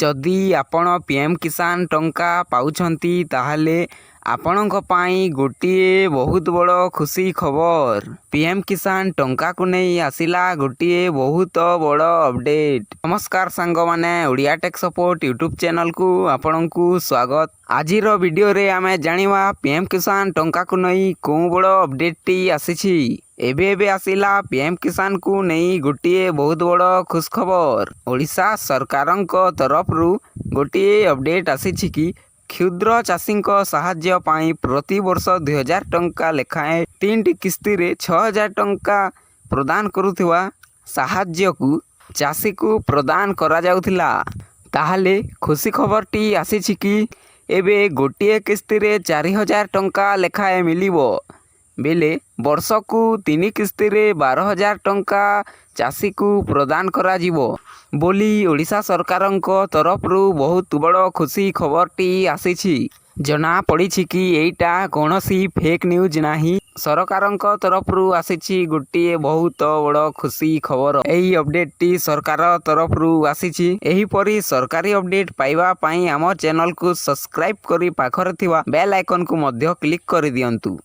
जदि आपण पीएम किसान टंका पाउछंती ताहले आपणक पाई गोटिए बहुत बड़ खुशी खबर। पीएम किसान टंका को नहीं आसिला गोटिए बहुत बड़ अपडेट। नमस्कार सांग माने Odia tech support YouTube channel को आपणकु स्वागत। आजिर वीडियो रे आमे जानिवा पीएम किसान टंका को नहीं को बड़ अपडेट टी आसीछि। एबे आसिला पीएम किसान को नहीं गोटिए बहुत बड़ खुश खबर। ओडिशा सरकारक तरफ रु गोटिए अपडेट आसीछि कि क्षुद्र चाषी साहाय्य पाई प्रति वर्ष 2000 टंका लेखाएं 3टी किस्ती रे 6000 टंका प्रदान करुथिवा साहाय्य को चाषी को प्रदान करा जाउथिला। ताहाले खुशी खबर टी आसीछि कि एबे गोटिए किस्ती रे 4000 टंका लेखाएं मिलिबो बेले वर्ष को 3 किस्ती रे 12000 टंका चाषी को प्रदान करा जिवो बोली ओडिशा सरकारक तरफ रु बहुत बड़ खुशी खबर टी आसीछि। जना पड़िछि कि एटा कोनोसी फेक न्यूज नाही, सरकारक तरफ रु आसीछि गोटिए बहुत बड़ खुशी खबर। एही अपडेट टी सरकार तरफ रु आसीछि। एही परी सरकारी अपडेट पाइबा पई हमर चैनल को सब्सक्राइब करी पाखरे थिवा बेल आइकन को मध्य क्लिक करि दियंतु।